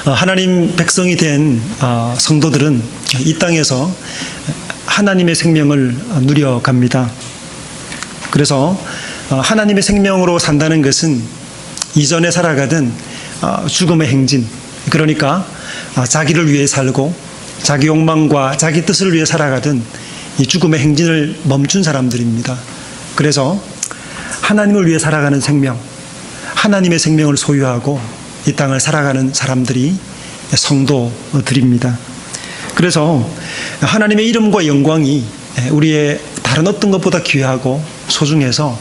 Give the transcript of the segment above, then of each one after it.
하나님 백성이 된 성도들은 이 땅에서 하나님의 생명을 누려갑니다. 그래서 하나님의 생명으로 산다는 것은 이전에 살아가던 죽음의 행진, 그러니까 자기를 위해 살고 자기 욕망과 자기 뜻을 위해 살아가던 이 죽음의 행진을 멈춘 사람들입니다. 그래서 하나님을 위해 살아가는 생명, 하나님의 생명을 소유하고 이 땅을 살아가는 사람들이 성도들입니다. 그래서 하나님의 이름과 영광이 우리의 다른 어떤 것보다 귀하고 소중해서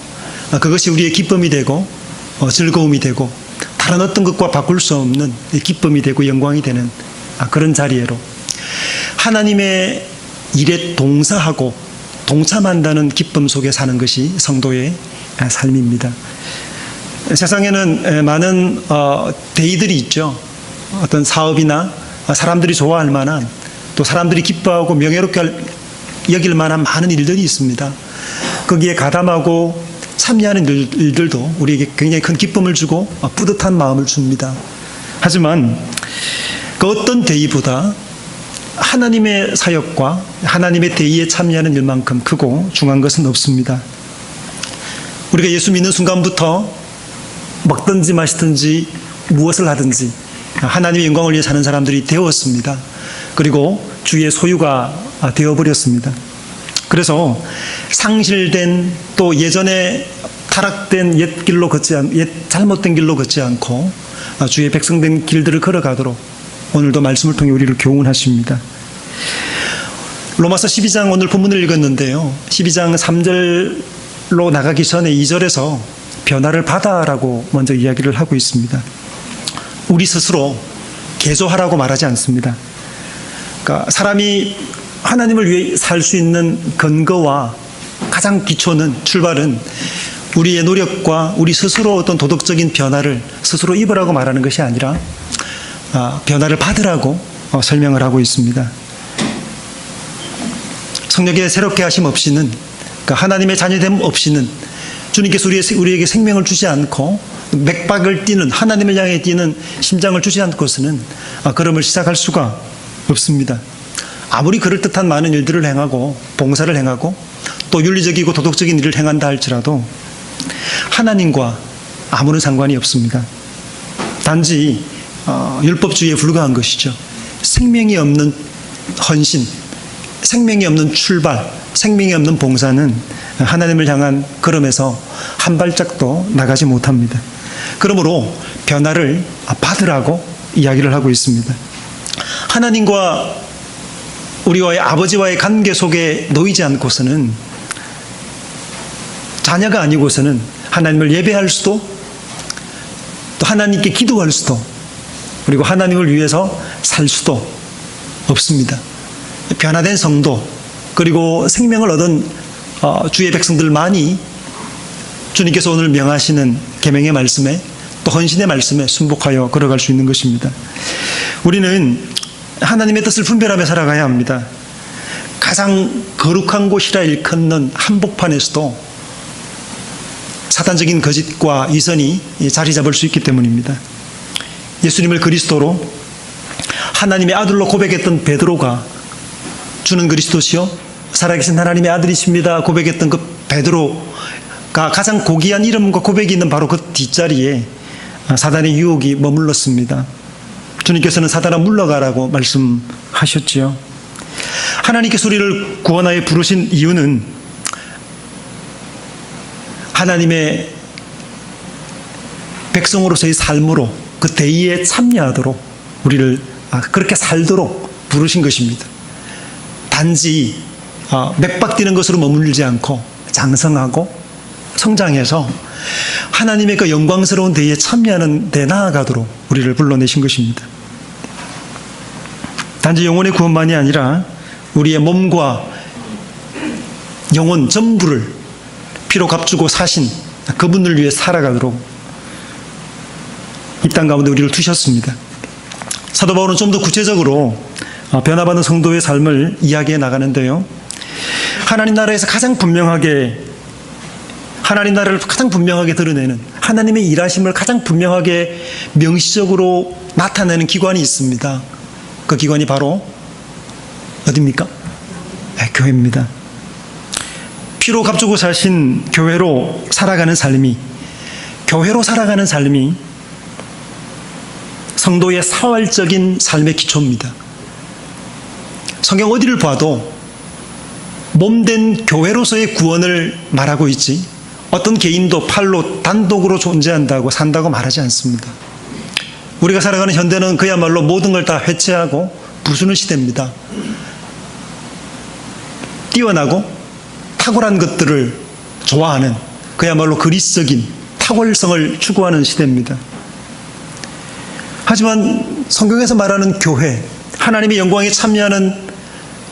그것이 우리의 기쁨이 되고 즐거움이 되고 다른 어떤 것과 바꿀 수 없는 기쁨이 되고 영광이 되는 그런 자리로 하나님의 일에 동사하고 동참한다는 기쁨 속에 사는 것이 성도의 삶입니다. 세상에는 많은 대의들이 있죠. 어떤 사업이나 사람들이 좋아할 만한, 또 사람들이 기뻐하고 명예롭게 여길 만한 많은 일들이 있습니다. 거기에 가담하고 참여하는 일들도 우리에게 굉장히 큰 기쁨을 주고 뿌듯한 마음을 줍니다. 하지만 그 어떤 대의보다 하나님의 사역과 하나님의 대의에 참여하는 일만큼 크고 중요한 것은 없습니다. 우리가 예수 믿는 순간부터 먹든지 마시든지 무엇을 하든지 하나님의 영광을 위해 사는 사람들이 되었습니다. 그리고 주의 소유가 되어버렸습니다. 그래서 상실된, 또 예전에 타락된 옛 잘못된 길로 걷지 않고 주의 백성된 길들을 걸어가도록 오늘도 말씀을 통해 우리를 교훈하십니다. 로마서 12장 오늘 본문을 읽었는데요. 12장 3절로 나가기 전에 2절에서 변화를 받아라고 먼저 이야기를 하고 있습니다. 우리 스스로 개조하라고 말하지 않습니다. 그러니까 사람이 하나님을 위해 살 수 있는 근거와 가장 기초는, 출발은 우리의 노력과 우리 스스로 어떤 도덕적인 변화를 스스로 입으라고 말하는 것이 아니라 변화를 받으라고 설명을 하고 있습니다. 성령의 새롭게 하심 없이는, 그러니까 하나님의 자녀됨 없이는 주님께서 우리에게 생명을 주지 않고 맥박을 뛰는, 하나님을 향해 뛰는 심장을 주지 않고서는 걸음을 시작할 수가 없습니다. 아무리 그럴듯한 많은 일들을 행하고 봉사를 행하고 또 윤리적이고 도덕적인 일을 행한다 할지라도 하나님과 아무런 상관이 없습니다. 단지 율법주의에 불과한 것이죠. 생명이 없는 헌신, 생명이 없는 출발, 생명이 없는 봉사는 하나님을 향한 걸음에서 한 발짝도 나가지 못합니다. 그러므로 변화를 받으라고 이야기를 하고 있습니다. 하나님과 우리와의 아버지와의 관계 속에 놓이지 않고서는, 자녀가 아니고서는 하나님을 예배할 수도, 또 하나님께 기도할 수도, 그리고 하나님을 위해서 살 수도 없습니다. 변화된 성도, 그리고 생명을 얻은 주의 백성들만이 주님께서 오늘 명하시는 계명의 말씀에, 또 헌신의 말씀에 순복하여 걸어갈 수 있는 것입니다. 우리는 하나님의 뜻을 분별하며 살아가야 합니다. 가장 거룩한 곳이라 일컫는 한복판에서도 사탄적인 거짓과 이선이 자리 잡을 수 있기 때문입니다. 예수님을 그리스도로, 하나님의 아들로 고백했던 베드로가 주는 그리스도시요 살아계신 하나님의 아들이십니다 고백했던 그 베드로가 가장 고귀한 이름과 고백이 있는 바로 그 뒷자리에 사단의 유혹이 머물렀습니다. 주님께서는 사단아 물러가라고 말씀하셨지요. 하나님께서 우리를 구원하여 부르신 이유는 하나님의 백성으로서의 삶으로 그 대의에 참여하도록 우리를 그렇게 살도록 부르신 것입니다. 단지 맥박 뛰는 것으로 머물지 않고 장성하고 성장해서 하나님의 그 영광스러운 대의에 참여하는 데 나아가도록 우리를 불러내신 것입니다. 단지 영혼의 구원만이 아니라 우리의 몸과 영혼 전부를 피로 값주고 사신 그분을 위해 살아가도록 이 땅 가운데 우리를 두셨습니다. 사도 바울은 좀 더 구체적으로 변화받은 성도의 삶을 이야기해 나가는데요. 하나님 나라에서 가장 분명하게 하나님 나라를 가장 분명하게 드러내는, 하나님의 일하심을 가장 분명하게 명시적으로 나타내는 기관이 있습니다. 그 기관이 바로 어디입니까? 네, 교회입니다. 피로 값주고 사신 교회로 살아가는 삶이, 교회로 살아가는 삶이 성도의 사활적인 삶의 기초입니다. 성경 어디를 봐도 몸된 교회로서의 구원을 말하고 있지, 어떤 개인도 팔로 단독으로 존재한다고 산다고 말하지 않습니다. 우리가 살아가는 현대는 그야말로 모든 걸 다 회체하고 부수는 시대입니다. 뛰어나고 탁월한 것들을 좋아하는, 그야말로 그리스적인 탁월성을 추구하는 시대입니다. 하지만 성경에서 말하는 교회, 하나님의 영광에 참여하는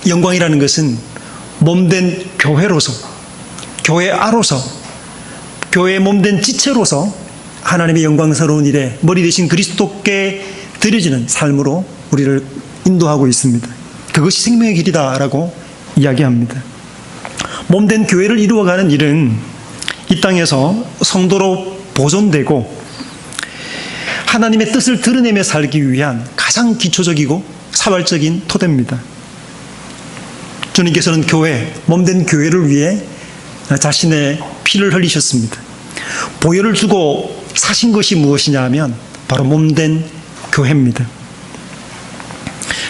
영광이라는 것은 몸된 교회로서, 교회 아로서, 교회의 몸된 지체로서 하나님의 영광스러운 일에 머리 대신 그리스도께 드려지는 삶으로 우리를 인도하고 있습니다. 그것이 생명의 길이다라고 이야기합니다. 몸된 교회를 이루어가는 일은 이 땅에서 성도로 보존되고 하나님의 뜻을 드러내며 살기 위한 가장 기초적이고 사활적인 토대입니다. 주님께서는 교회, 몸된 교회를 위해 자신의 피를 흘리셨습니다. 보혈을 주고 사신 것이 무엇이냐 하면 바로 몸된 교회입니다.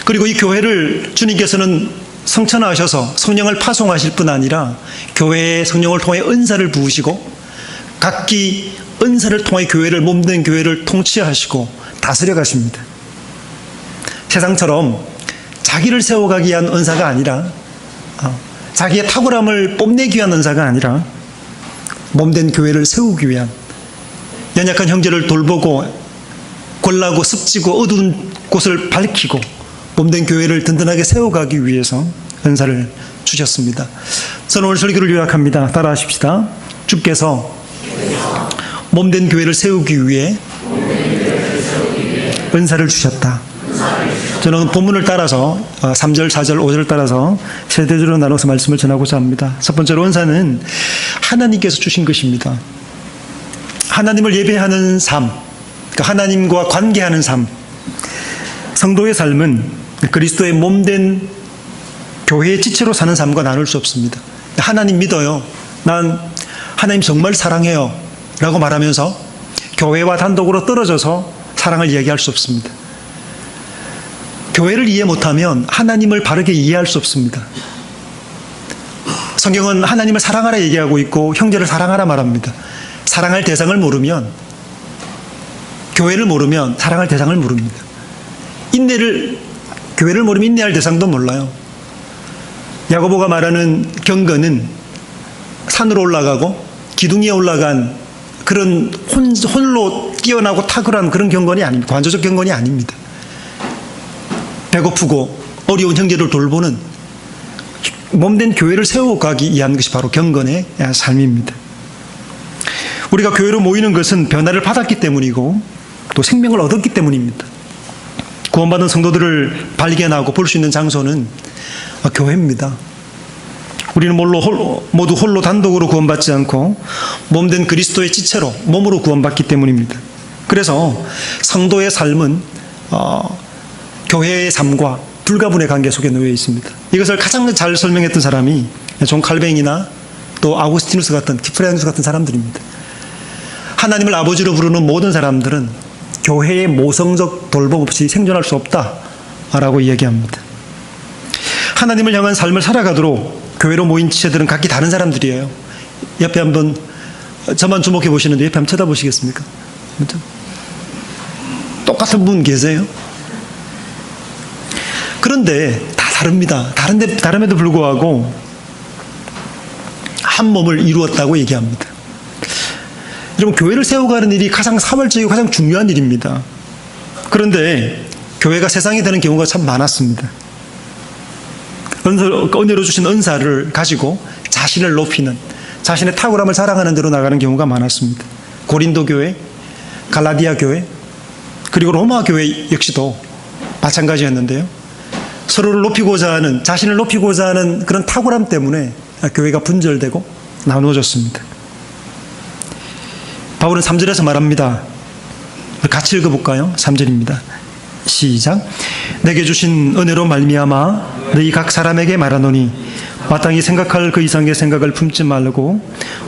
그리고 이 교회를 주님께서는 성천하셔서 성령을 파송하실 뿐 아니라 교회의 성령을 통해 은사를 부으시고 각기 은사를 통해 교회를, 몸된 교회를 통치하시고 다스려 가십니다. 세상처럼 자기를 세워가기 위한 은사가 아니라, 자기의 탁월함을 뽐내기 위한 은사가 아니라 몸된 교회를 세우기 위한, 연약한 형제를 돌보고 권나고 습지고 어두운 곳을 밝히고 몸된 교회를 든든하게 세워가기 위해서 은사를 주셨습니다. 저는 오늘 설교를 요약합니다. 따라하십시다. 주께서 몸된 교회를 세우기 위해 은사를 주셨다. 저는 본문을 따라서 3절, 4절, 5절을 따라서 세대주로 나눠서 말씀을 전하고자 합니다. 첫 번째로 은사는 하나님께서 주신 것입니다. 하나님을 예배하는 삶, 그러니까 하나님과 관계하는 삶, 성도의 삶은 그리스도의 몸된 교회의 지체로 사는 삶과 나눌 수 없습니다. 하나님 믿어요, 난 하나님 정말 사랑해요 라고 말하면서 교회와 단독으로 떨어져서 사랑을 이야기할 수 없습니다. 교회를 이해 못하면 하나님을 바르게 이해할 수 없습니다. 성경은 하나님을 사랑하라 얘기하고 있고 형제를 사랑하라 말합니다. 사랑할 대상을 모르면, 교회를 모르면 사랑할 대상을 모릅니다. 교회를 모르면 인내할 대상도 몰라요. 야고보가 말하는 경건은 산으로 올라가고 기둥 위에 올라간 그런 홀로 뛰어나고 탁월한 그런 경건이 아닙니다. 관조적 경건이 아닙니다. 배고프고 어려운 형제를 돌보는 몸된 교회를 세워가기 위한 것이 바로 경건의 삶입니다. 우리가 교회로 모이는 것은 변화를 받았기 때문이고 또 생명을 얻었기 때문입니다. 구원받은 성도들을 발견하고 볼 수 있는 장소는 교회입니다. 우리는 모두 홀로 단독으로 구원받지 않고 몸된 그리스도의 지체로 몸으로 구원받기 때문입니다. 그래서 성도의 삶은 교회의 삶과 불가분의 관계 속에 놓여 있습니다. 이것을 가장 잘 설명했던 사람이 존 칼뱅이나 또 아우구스티누스 같은, 키프레누스 같은 사람들입니다. 하나님을 아버지로 부르는 모든 사람들은 교회의 모성적 돌봄 없이 생존할 수 없다라고 이야기합니다. 하나님을 향한 삶을 살아가도록 교회로 모인 지체들은 각기 다른 사람들이에요. 옆에 한번 저만 주목해 보시는데 옆에 한번 쳐다보시겠습니까? 똑같은 분 계세요? 그런데 다 다릅니다. 다름에도 불구하고 한 몸을 이루었다고 얘기합니다. 여러분, 교회를 세워가는 일이 가장 사활적이고 가장 중요한 일입니다. 그런데 교회가 세상이 되는 경우가 참 많았습니다. 은혜로 주신 은사를 가지고 자신을 높이는, 자신의 탁월함을 자랑하는 대로 나가는 경우가 많았습니다. 고린도 교회, 갈라디아 교회, 그리고 로마 교회 역시도 마찬가지였는데요. 서로를 높이고자 하는, 자신을 높이고자 하는 그런 탁월함 때문에 교회가 분절되고 나누어졌습니다. 바울은 3절에서 말합니다. 같이 읽어볼까요? 3절입니다. 시작. 내게 주신 은혜로 말미암아 너희 각 사람에게 말하노니 마땅히 생각할 그 이상의 생각을 품지 말고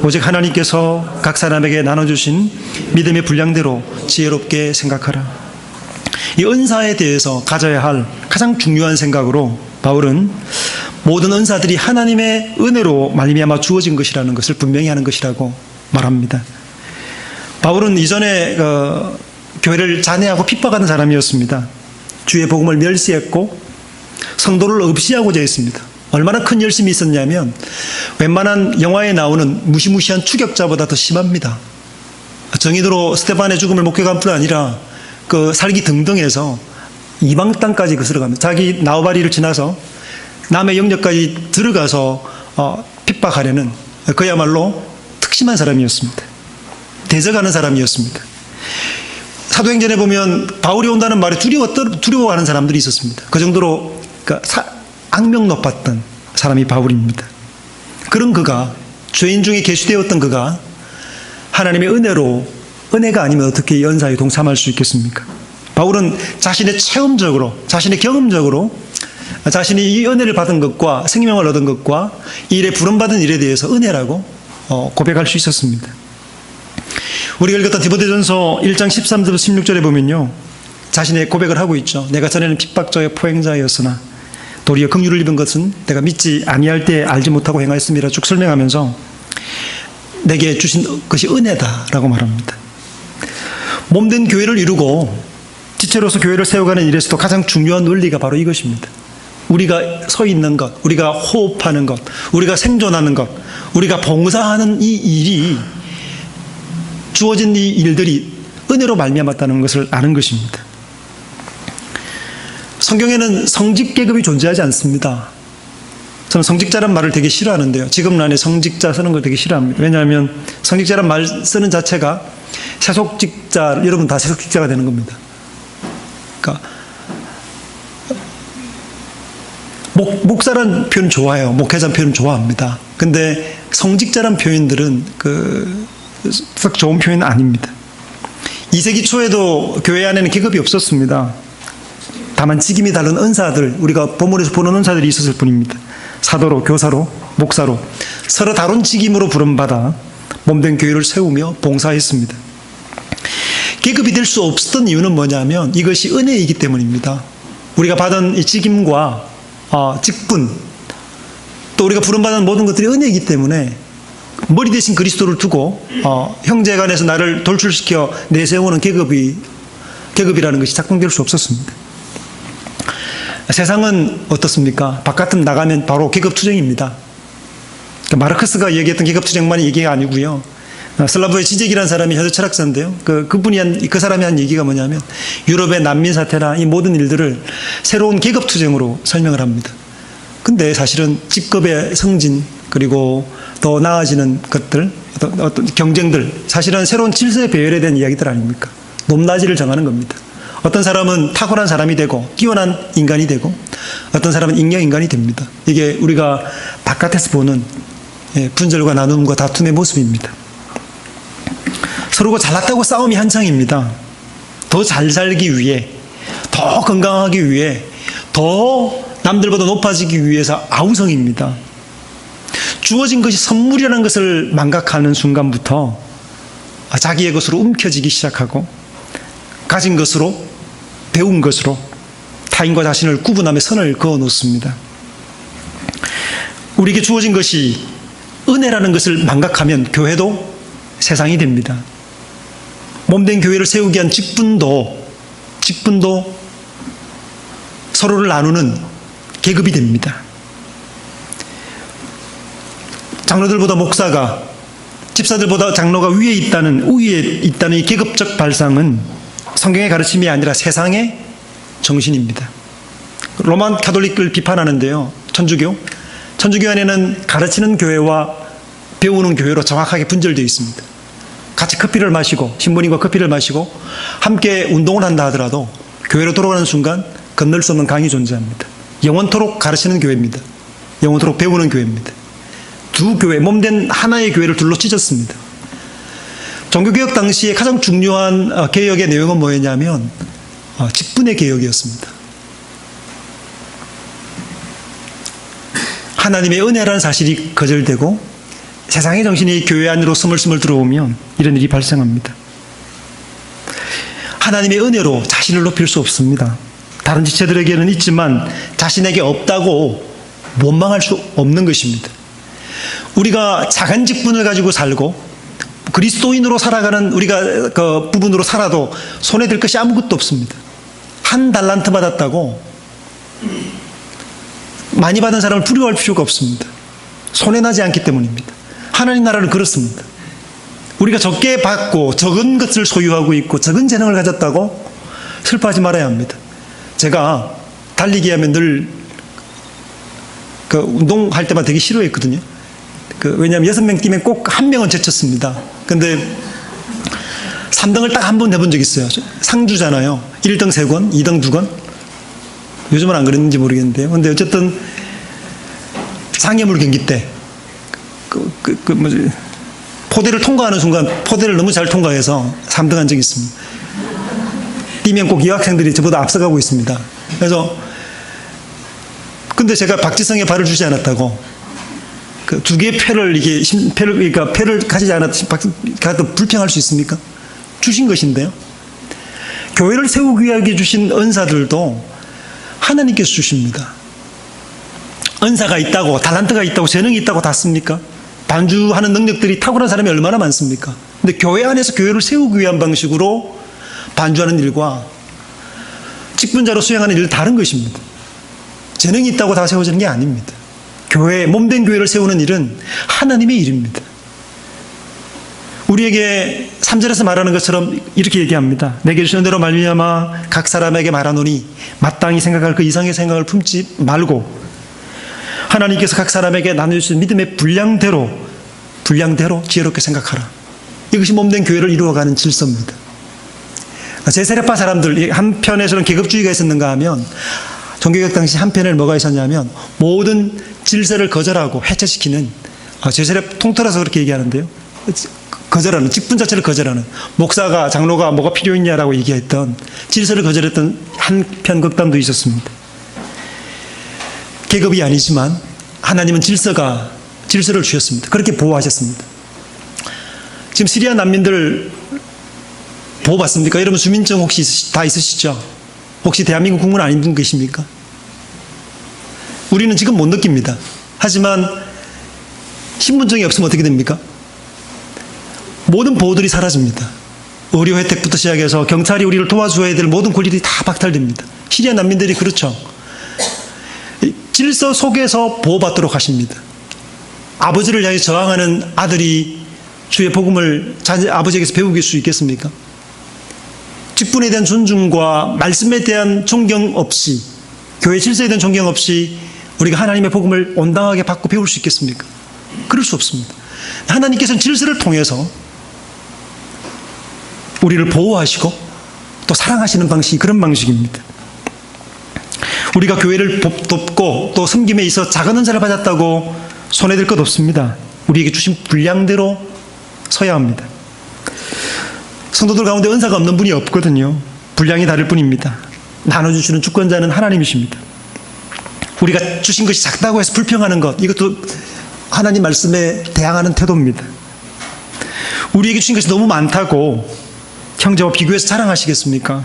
오직 하나님께서 각 사람에게 나눠주신 믿음의 분량대로 지혜롭게 생각하라. 이 은사에 대해서 가져야 할 가장 중요한 생각으로 바울은 모든 은사들이 하나님의 은혜로 말미암아 주어진 것이라는 것을 분명히 하는 것이라고 말합니다. 바울은 이전에 교회를 잔해하고 핍박하는 사람이었습니다. 주의 복음을 멸시했고 성도를 없이하고자 했습니다. 얼마나 큰 열심이 있었냐면 웬만한 영화에 나오는 무시무시한 추격자보다 더 심합니다. 정의도로 스테반의 죽음을 목격한 뿐 아니라 그 살기 등등해서 이방 땅까지 거슬러갑니다. 자기 나우바리를 지나서 남의 영역까지 들어가서 핍박하려는 그야말로 특심한 사람이었습니다. 대적하는 사람이었습니다. 사도행전에 보면 바울이 온다는 말에 두려워하는 사람들이 있었습니다. 그 정도로 악명 높았던 사람이 바울입니다. 그런 그가, 죄인 중에 계수되었던 그가 하나님의 은혜가 아니면 어떻게 이 은사에 동참할 수 있겠습니까? 바울은 자신의 체험적으로, 자신의 경험적으로 자신이 이 은혜를 받은 것과 생명을 얻은 것과 이 일에 부름받은 일에 대해서 은혜라고 고백할 수 있었습니다. 우리가 읽었던 디모데전서 1장 13절부터 16절에 보면요, 자신의 고백을 하고 있죠. 내가 전에는 핍박자여 포행자였으나 도리어 긍휼을 입은 것은 내가 믿지 아니할 때 알지 못하고 행하였음이라 쭉 설명하면서 내게 주신 것이 은혜다라고 말합니다. 몸된 교회를 이루고 지체로서 교회를 세워가는 일에서도 가장 중요한 원리가 바로 이것입니다. 우리가 서 있는 것, 우리가 호흡하는 것, 우리가 생존하는 것, 우리가 봉사하는 이 일이, 주어진 이 일들이 은혜로 말미암았다는 것을 아는 것입니다. 성경에는 성직 계급이 존재하지 않습니다. 저는 성직자란 말을 되게 싫어하는데요. 지금 안에 성직자 쓰는 걸 되게 싫어합니다. 왜냐하면 성직자란 말 쓰는 자체가 세속직자, 여러분 다 세속직자가 되는 겁니다. 그러니까 목사란 표현 좋아해요. 목회자란 표현 좋아합니다. 근데 성직자란 표현들은 썩 좋은 표현은 아닙니다. 2세기 초에도 교회 안에는 계급이 없었습니다. 다만 직임이 다른 은사들, 우리가 본문에서 보는 은사들이 있었을 뿐입니다. 사도로, 교사로, 목사로 서로 다른 직임으로 부름받아 몸된 교회를 세우며 봉사했습니다. 계급이 될 수 없었던 이유는 뭐냐면 이것이 은혜이기 때문입니다. 우리가 받은 이 직임과 직분, 또 우리가 부름받은 모든 것들이 은혜이기 때문에 머리 대신 그리스도를 두고 형제간에서 나를 돌출시켜 내세우는 계급이라는 것이 작동될 수 없었습니다. 세상은 어떻습니까? 바깥은 나가면 바로 계급투쟁입니다. 마르크스가 얘기했던 계급투쟁만이 얘기가 아니고요. 슬라브의 지젝이라는 사람이 현대 철학자인데요. 그 사람이 한 얘기가 뭐냐면 유럽의 난민 사태나 이 모든 일들을 새로운 계급투쟁으로 설명을 합니다. 근데 사실은 직급의 승진, 그리고 더 나아지는 것들, 어떤 경쟁들, 사실은 새로운 질서의 배열에 대한 이야기들 아닙니까? 높낮이를 정하는 겁니다. 어떤 사람은 탁월한 사람이 되고 뛰어난 인간이 되고 어떤 사람은 익명 인간이 됩니다. 이게 우리가 바깥에서 보는 분절과 나눔과 다툼의 모습입니다. 서로가 잘났다고 싸움이 한창입니다. 더 잘 살기 위해, 더 건강하기 위해, 더 남들보다 높아지기 위해서 아우성입니다. 주어진 것이 선물이라는 것을 망각하는 순간부터 자기의 것으로 움켜쥐기 시작하고 가진 것으로, 배운 것으로 타인과 자신을 구분하며 선을 그어 놓습니다. 우리에게 주어진 것이 은혜라는 것을 망각하면 교회도 세상이 됩니다. 몸된 교회를 세우기 위한 직분도 서로를 나누는 계급이 됩니다. 장로들보다 목사가, 집사들보다 장로가 위에 있다는 이 계급적 발상은 성경의 가르침이 아니라 세상의 정신입니다. 로만 가톨릭을 비판하는데요. 천주교 안에는 가르치는 교회와 배우는 교회로 정확하게 분절되어 있습니다. 같이 커피를 마시고, 신부님과 커피를 마시고 함께 운동을 한다 하더라도 교회로 돌아가는 순간 건널 수 없는 강이 존재합니다. 영원토록 가르치는 교회입니다. 영원토록 배우는 교회입니다. 두 교회, 몸된 하나의 교회를 둘러 찢었습니다. 종교개혁 당시에 가장 중요한 개혁의 내용은 뭐였냐면 직분의 개혁이었습니다. 하나님의 은혜라는 사실이 거절되고 세상의 정신이 교회 안으로 스물스물 들어오면 이런 일이 발생합니다. 하나님의 은혜로 자신을 높일 수 없습니다. 다른 지체들에게는 있지만 자신에게 없다고 원망할 수 없는 것입니다. 우리가 작은 직분을 가지고 살고 그리스도인으로 살아가는 우리가 그 부분으로 살아도 손에 들 것이 아무것도 없습니다. 한 달란트 받았다고 많이 받은 사람을 부러워할 필요가 없습니다. 손해 나지 않기 때문입니다. 하나님 나라는 그렇습니다. 우리가 적게 받고 적은 것을 소유하고 있고 적은 재능을 가졌다고 슬퍼하지 말아야 합니다. 제가 달리기 하면 늘 그 운동할 때마다 되게 싫어했거든요. 왜냐하면 6명 뛰면 꼭 1명은 제쳤습니다. 근데 3등을 딱 한 번 해본 적이 있어요. 상주잖아요. 1등 3권, 2등 2권. 요즘은 안 그랬는지 모르겠는데요. 근데 어쨌든 장애물 경기 때 포대를 통과하는 순간 포대를 너무 잘 통과해서 3등 한 적이 있습니다. 뛰면 꼭 여학생들이 저보다 앞서가고 있습니다. 그래서 근데 제가 박지성에 발을 주지 않았다고 그 두 개의 패를 그러니까 패를 가지지 않았다고 불평할 수 있습니까? 주신 것인데요. 교회를 세우기 위해 주신 은사들도 하나님께서 주십니다. 은사가 있다고 달란트가 있다고 재능이 있다고 다 씁니까? 반주하는 능력들이 탁월한 사람이 얼마나 많습니까? 근데 교회 안에서 교회를 세우기 위한 방식으로 반주하는 일과 직분자로 수행하는 일은 다른 것입니다. 재능이 있다고 다 세워지는 게 아닙니다. 교회, 몸된 교회를 세우는 일은 하나님의 일입니다. 우리에게 3절에서 말하는 것처럼 이렇게 얘기합니다. 내게 주신 은혜로 말미암아 각 사람에게 말하노니 마땅히 생각할 그 이상의 생각을 품지 말고 하나님께서 각 사람에게 나눠주신 믿음의 분량대로 지혜롭게 생각하라. 이것이 몸된 교회를 이루어가는 질서입니다. 제세례파 사람들 한편에서는 계급주의가 있었는가 하면 종교개혁 당시 한편에는 뭐가 있었냐면 모든 질서를 거절하고 해체시키는 제세례 통틀어서 그렇게 얘기하는데요. 거절하는 직분 자체를 거절하는 목사가 장로가 뭐가 필요 있냐라고 얘기했던 질서를 거절했던 한편 극단도 있었습니다. 계급이 아니지만 하나님은 질서를 주셨습니다. 그렇게 보호하셨습니다. 지금 시리아 난민들 보호받습니까? 여러분 주민증 혹시 다 있으시죠? 혹시 대한민국 국민 아닌 것입니까? 우리는 지금 못 느낍니다. 하지만 신분증이 없으면 어떻게 됩니까? 모든 보호들이 사라집니다. 의료 혜택부터 시작해서 경찰이 우리를 도와줘야 될 모든 권리들이 다 박탈됩니다. 시리아 난민들이 그렇죠. 질서 속에서 보호받도록 하십니다. 아버지를 향해 저항하는 아들이 주의 복음을 아버지에게서 배우길 수 있겠습니까? 직분에 대한 존중과 말씀에 대한 존경 없이 교회 질서에 대한 존경 없이 우리가 하나님의 복음을 온당하게 받고 배울 수 있겠습니까? 그럴 수 없습니다. 하나님께서는 질서를 통해서 우리를 보호하시고 또 사랑하시는 방식이 그런 방식입니다. 우리가 교회를 돕고 또 섬김에 있어 작은 은사를 받았다고 손해될 것 없습니다. 우리에게 주신 분량대로 서야 합니다. 성도들 가운데 은사가 없는 분이 없거든요. 분량이 다를 뿐입니다. 나눠주시는 주권자는 하나님이십니다. 우리가 주신 것이 작다고 해서 불평하는 것, 이것도 하나님 말씀에 대항하는 태도입니다. 우리에게 주신 것이 너무 많다고 형제와 비교해서 자랑하시겠습니까?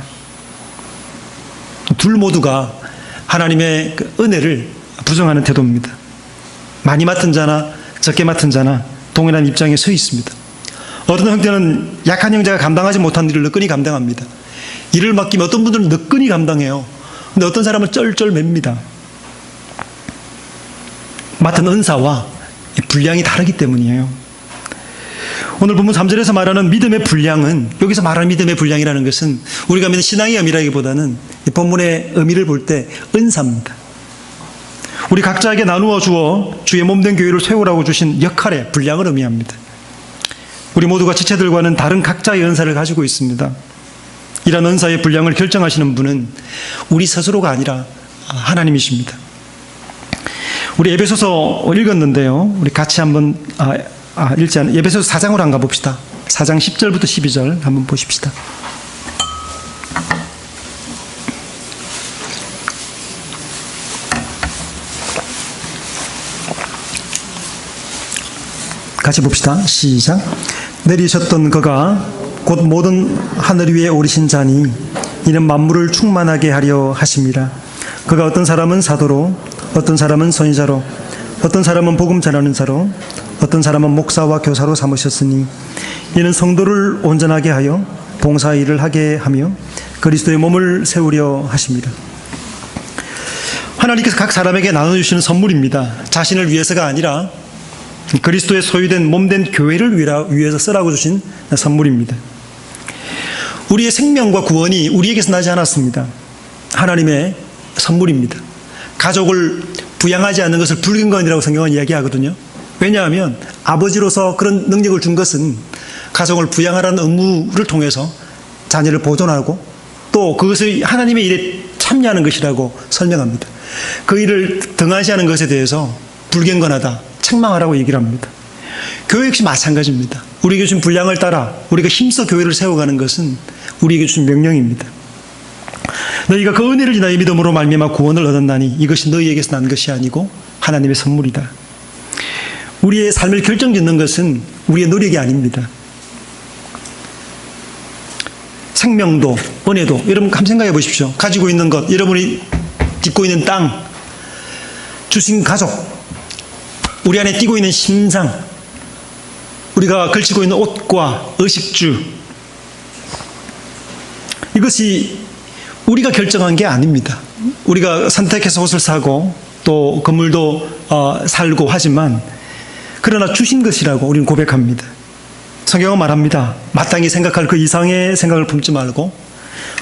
둘 모두가 하나님의 그 은혜를 부정하는 태도입니다. 많이 맡은 자나 적게 맡은 자나 동일한 입장에 서 있습니다. 어떤 형제는 약한 형제가 감당하지 못한 일을 너끈히 감당합니다. 일을 맡기면 어떤 분들은 너끈히 감당해요. 근데 어떤 사람은 쩔쩔 맵니다. 맡은 은사와 분량이 다르기 때문이에요. 오늘 본문 3절에서 말하는 믿음의 분량은, 여기서 말하는 믿음의 분량이라는 것은 우리가 믿는 신앙의 의미라기보다는 이 본문의 의미를 볼 때 은사입니다. 우리 각자에게 나누어 주어 주의 몸된 교회를 세우라고 주신 역할의 분량을 의미합니다. 우리 모두가 지체들과는 다른 각자의 은사를 가지고 있습니다. 이런 은사의 분량을 결정하시는 분은 우리 스스로가 아니라 하나님이십니다. 우리 에베소서 읽었는데요. 우리 같이 한번 읽지 않은 에베소서 4장으로 한번 가봅시다. 4장 10절부터 12절 한번 보십시다. 같이 봅시다. 시작. 내리셨던 그가 곧 모든 하늘 위에 오르신 자니 이는 만물을 충만하게 하려 하심이라. 그가 어떤 사람은 사도로, 어떤 사람은 선지자로, 어떤 사람은 복음 전하는 자로, 어떤 사람은 목사와 교사로 삼으셨으니 이는 성도를 온전하게 하여 봉사 일을 하게 하며 그리스도의 몸을 세우려 하심이라. 하나님께서 각 사람에게 나눠주시는 선물입니다. 자신을 위해서가 아니라 그리스도의 소유된 몸된 교회를 위해서 쓰라고 주신 선물입니다. 우리의 생명과 구원이 우리에게서 나지 않았습니다. 하나님의 선물입니다. 가족을 부양하지 않는 것을 불경건이라고 성경은 이야기하거든요. 왜냐하면 아버지로서 그런 능력을 준 것은 가정을 부양하라는 의무를 통해서 자녀를 보존하고 또 그것을 하나님의 일에 참여하는 것이라고 설명합니다. 그 일을 등한시하는 것에 대해서 불경건하다, 책망하라고 얘기를 합니다. 교회 역시 마찬가지입니다. 우리에게 주신 분량을 따라 우리가 힘써 교회를 세워가는 것은 우리에게 주신 명령입니다. 너희가 그 은혜를 인하여 믿음으로 말미암아 구원을 얻었나니 이것이 너희에게서 난 것이 아니고 하나님의 선물이다. 우리의 삶을 결정짓는 것은 우리의 노력이 아닙니다. 생명도 은혜도 여러분 한번 생각해 보십시오. 가지고 있는 것, 여러분이 딛고 있는 땅, 주신 가족, 우리 안에 띄고 있는 심상, 우리가 걸치고 있는 옷과 의식주, 이것이 우리가 결정한 게 아닙니다. 우리가 선택해서 옷을 사고 또 건물도 살고 하지만 그러나 주신 것이라고 우리는 고백합니다. 성경은 말합니다. 마땅히 생각할 그 이상의 생각을 품지 말고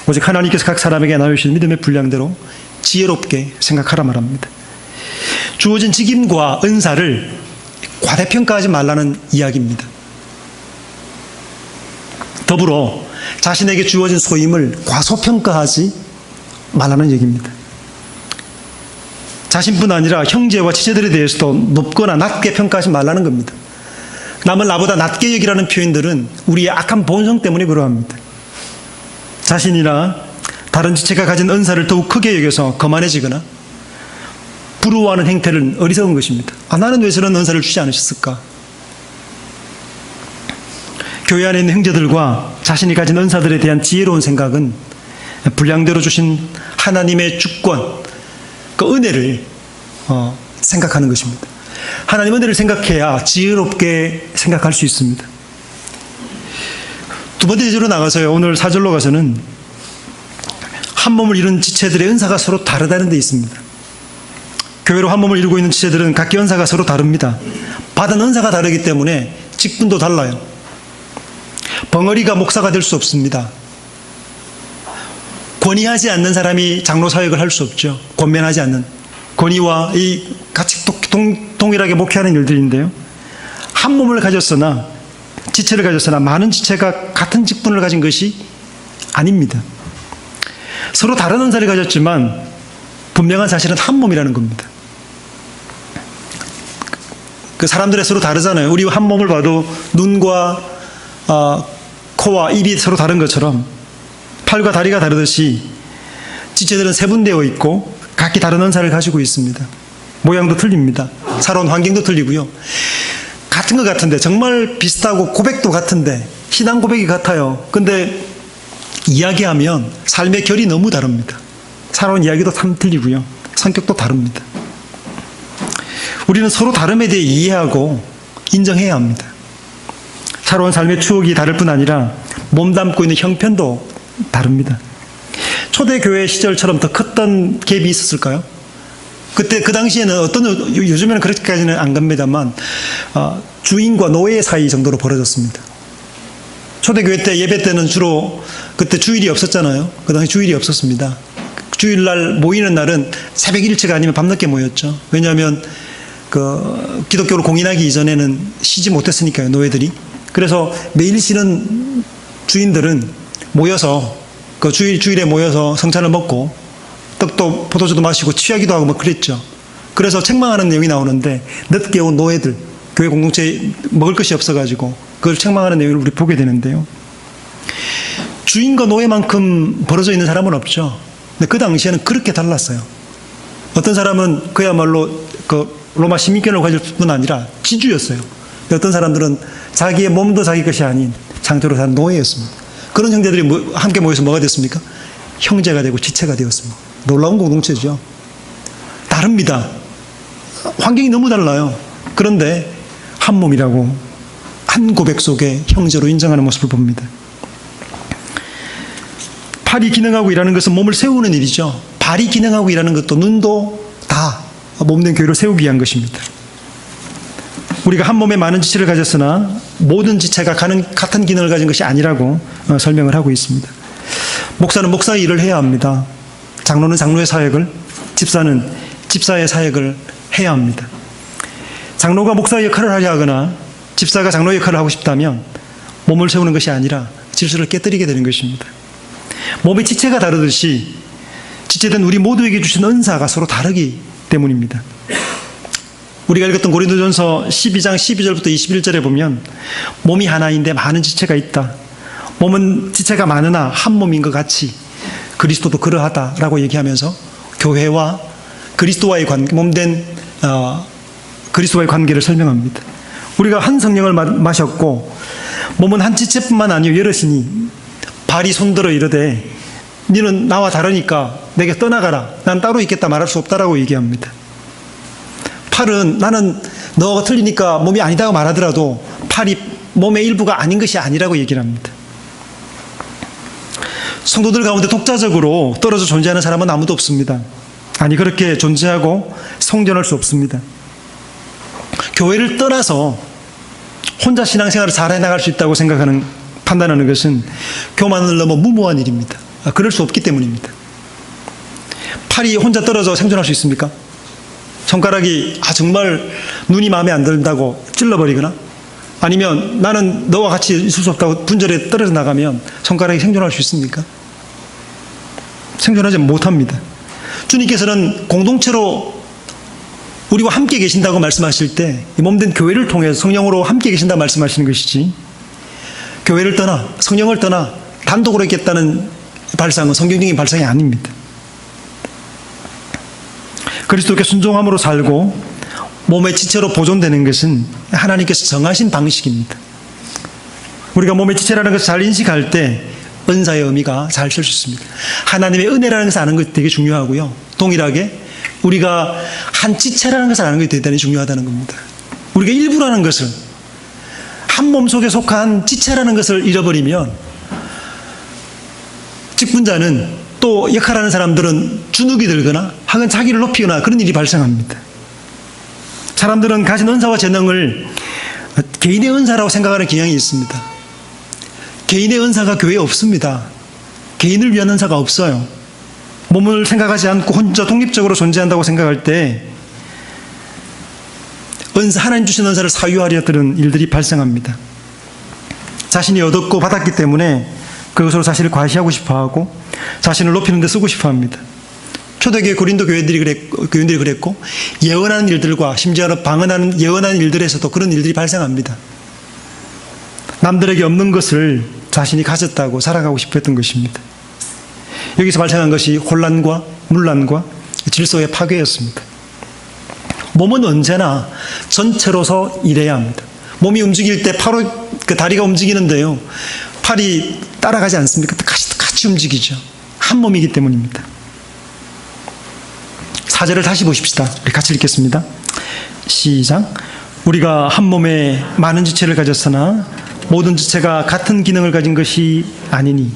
오직 하나님께서 각 사람에게 나누신 믿음의 분량대로 지혜롭게 생각하라 말합니다. 주어진 직임과 은사를 과대평가하지 말라는 이야기입니다. 더불어 자신에게 주어진 소임을 과소평가하지 말라는 얘기입니다. 자신뿐 아니라 형제와 지체들에 대해서도 높거나 낮게 평가하지 말라는 겁니다. 남을 나보다 낮게 여기라는 표현들은 우리의 악한 본성 때문에 그러합니다. 자신이나 다른 지체가 가진 은사를 더욱 크게 여겨서 거만해지거나 부러워하는 행태는 어리석은 것입니다. 나는 왜 저런 은사를 주지 않으셨을까? 교회 안에 있는 형제들과 자신이 가진 은사들에 대한 지혜로운 생각은 분량대로 주신 하나님의 주권, 그 은혜를 생각하는 것입니다. 하나님 은혜를 생각해야 지혜롭게 생각할 수 있습니다. 두 번째 제주로 나가서요. 오늘 4절로 가서는 한 몸을 이룬 지체들의 은사가 서로 다르다는 데 있습니다. 교회로 한 몸을 이루고 있는 지체들은 각기 은사가 서로 다릅니다. 받은 은사가 다르기 때문에 직분도 달라요. 벙어리가 목사가 될 수 없습니다. 권위하지 않는 사람이 장로 사역을 할 수 없죠. 권면하지 않는 권위와 이 같이 동일하게 목회하는 일들인데요. 한 몸을 가졌으나 지체를 가졌으나 많은 지체가 같은 직분을 가진 것이 아닙니다. 서로 다른 은사를 가졌지만 분명한 사실은 한 몸이라는 겁니다. 그 사람들이 서로 다르잖아요. 우리 한 몸을 봐도 눈과 코와 입이 서로 다른 것처럼 팔과 다리가 다르듯이 지체들은 세분되어 있고 각기 다른 은사를 가지고 있습니다. 모양도 틀립니다. 살아온 환경도 틀리고요. 같은 것 같은데 정말 비슷하고 고백도 같은데 신앙 고백이 같아요. 근데 이야기하면 삶의 결이 너무 다릅니다. 살아온 이야기도 참 틀리고요. 성격도 다릅니다. 우리는 서로 다름에 대해 이해하고 인정해야 합니다. 살아온 삶의 추억이 다를 뿐 아니라 몸담고 있는 형편도 다릅니다. 초대교회 시절처럼 더 컸던 갭이 있었을까요? 그때 그 당시에는 요즘에는 그렇게까지는 안 갑니다만 주인과 노예 사이 정도로 벌어졌습니다. 초대교회 때 예배 때는 주로 그때 주일이 없었잖아요. 그 당시 주일이 없었습니다. 주일날 모이는 날은 새벽 일찍 아니면 밤늦게 모였죠. 왜냐하면 그 기독교로 공인하기 이전에는 쉬지 못했으니까요, 노예들이. 그래서 매일 쉬는 주인들은 모여서 그 주일에 모여서 성찬을 먹고 떡도 포도주도 마시고 취하기도 하고 뭐 그랬죠. 그래서 책망하는 내용이 나오는데 늦게 온 노예들, 교회 공동체에 먹을 것이 없어가지고 그걸 책망하는 내용을 우리 보게 되는데요. 주인과 노예만큼 벌어져 있는 사람은 없죠. 근데 그 당시에는 그렇게 달랐어요. 어떤 사람은 그야말로 그 로마 시민권을 가질 뿐 아니라 지주였어요. 어떤 사람들은 자기의 몸도 자기 것이 아닌 상태로 산 노예였습니다. 그런 형제들이 함께 모여서 뭐가 됐습니까? 형제가 되고 지체가 되었습니다. 놀라운 공동체죠. 다릅니다. 환경이 너무 달라요. 그런데 한 몸이라고 한 고백 속에 형제로 인정하는 모습을 봅니다. 팔이 기능하고 일하는 것은 몸을 세우는 일이죠. 발이 기능하고 일하는 것도 눈도 다 몸된 교회를 세우기 위한 것입니다. 우리가 한 몸에 많은 지체를 가졌으나 모든 지체가 같은 기능을 가진 것이 아니라고 설명을 하고 있습니다. 목사는 목사의 일을 해야 합니다. 장로는 장로의 사역을, 집사는 집사의 사역을 해야 합니다. 장로가 목사의 역할을 하려 하거나 집사가 장로의 역할을 하고 싶다면 몸을 세우는 것이 아니라 질서를 깨뜨리게 되는 것입니다. 몸의 지체가 다르듯이 지체된 우리 모두에게 주신 은사가 서로 다르기 때문입니다. 우리가 읽었던 고린도전서 12장 12절부터 21절에 보면 몸이 하나인데 많은 지체가 있다. 몸은 지체가 많으나 한 몸인 것 같이 그리스도도 그러하다라고 얘기하면서 교회와 그리스도와의 관계, 몸된 그리스도와의 관계를 설명합니다. 우리가 한 성령을 마셨고 몸은 한 지체뿐만 아니요 여럿이니 발이 손들어 이르되 너는 나와 다르니까 내게 떠나가라. 난 따로 있겠다 말할 수 없다라고 얘기합니다. 팔은 나는 너가 틀리니까 몸이 아니다고 말하더라도 팔이 몸의 일부가 아닌 것이 아니라고 얘기를 합니다. 성도들 가운데 독자적으로 떨어져 존재하는 사람은 아무도 없습니다. 아니 그렇게 존재하고 성전할 수 없습니다. 교회를 떠나서 혼자 신앙생활을 잘 해나갈 수 있다고 판단하는 것은 교만을 넘어 무모한 일입니다. 그럴 수 없기 때문입니다. 팔이 혼자 떨어져 생존할 수 있습니까? 손가락이 정말 눈이 마음에 안 든다고 찔러버리거나 아니면 나는 너와 같이 있을 수 없다고 분절에 떨어져 나가면 손가락이 생존할 수 있습니까? 생존하지 못합니다. 주님께서는 공동체로 우리와 함께 계신다고 말씀하실 때 몸된 교회를 통해서 성령으로 함께 계신다고 말씀하시는 것이지 교회를 떠나 성령을 떠나 단독으로 있겠다는 발상은 성경적인 발상이 아닙니다. 그리스도께 순종함으로 살고 몸의 지체로 보존되는 것은 하나님께서 정하신 방식입니다. 우리가 몸의 지체라는 것을 잘 인식할 때 은사의 의미가 잘 쓸 수 있습니다. 하나님의 은혜라는 것을 아는 것이 되게 중요하고요. 동일하게 우리가 한 지체라는 것을 아는 것이 대단히 중요하다는 겁니다. 우리가 일부라는 것을 한 몸 속에 속한 지체라는 것을 잃어버리면 직분자는 또 역할하는 사람들은 주눅이 들거나 혹은 자기를 높이거나 그런 일이 발생합니다. 사람들은 가진 은사와 재능을 개인의 은사라고 생각하는 경향이 있습니다. 개인의 은사가 교회에 없습니다. 개인을 위한 은사가 없어요. 몸을 생각하지 않고 혼자 독립적으로 존재한다고 생각할 때 하나님 주신 은사를 사유하려 드는 일들이 발생합니다. 자신이 얻었고 받았기 때문에 그것으로 자신을 과시하고 싶어하고 자신을 높이는 데 쓰고 싶어합니다. 초대교회 고린도 교인들이 그랬고 예언하는 일들과 심지어는 방언하는 예언하는 일들에서도 그런 일들이 발생합니다. 남들에게 없는 것을 자신이 가졌다고 살아가고 싶어 했던 것입니다. 여기서 발생한 것이 혼란과 문란과 질서의 파괴였습니다. 몸은 언제나 전체로서 일해야 합니다. 몸이 움직일 때 그 다리가 움직이는데요. 팔이 따라가지 않습니까? 같이 움직이죠. 한 몸이기 때문입니다. 4절을 다시 보십시다. 같이 읽겠습니다. 시작. 우리가 한 몸에 많은 지체를 가졌으나 모든 지체가 같은 기능을 가진 것이 아니니.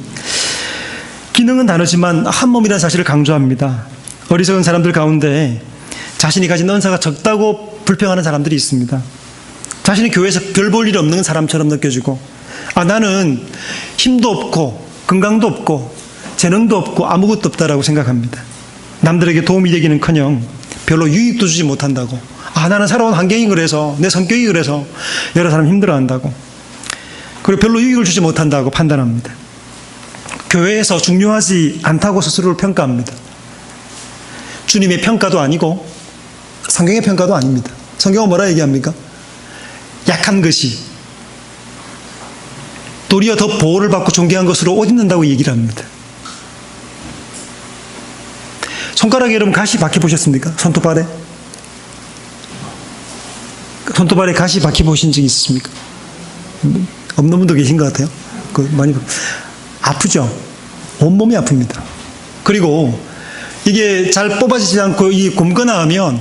기능은 다르지만 한 몸이라는 사실을 강조합니다. 어리석은 사람들 가운데 자신이 가진 은사가 적다고 불평하는 사람들이 있습니다. 자신이 교회에서 별 볼 일 없는 사람처럼 느껴지고 나는 힘도 없고 건강도 없고 재능도 없고 아무것도 없다라고 생각합니다. 남들에게 도움이 되기는커녕 별로 유익도 주지 못한다고 나는 살아온 환경이 그래서 내 성격이 그래서 여러 사람 힘들어한다고 그리고 별로 유익을 주지 못한다고 판단합니다. 교회에서 중요하지 않다고 스스로를 평가합니다. 주님의 평가도 아니고 성경의 평가도 아닙니다. 성경은 뭐라 얘기합니까? 약한 것이 도리어 더 보호를 받고 존귀한 것으로 옷 입는다고 얘기를 합니다. 손가락에 여러분 가시 박혀 보셨습니까? 손톱발에? 손톱발에 가시 박혀 보신 적 있으십니까? 없는 분도 계신 것 같아요. 많이 아프죠? 온몸이 아픕니다. 그리고 이게 잘 뽑아지지 않고 이 굼거나 하면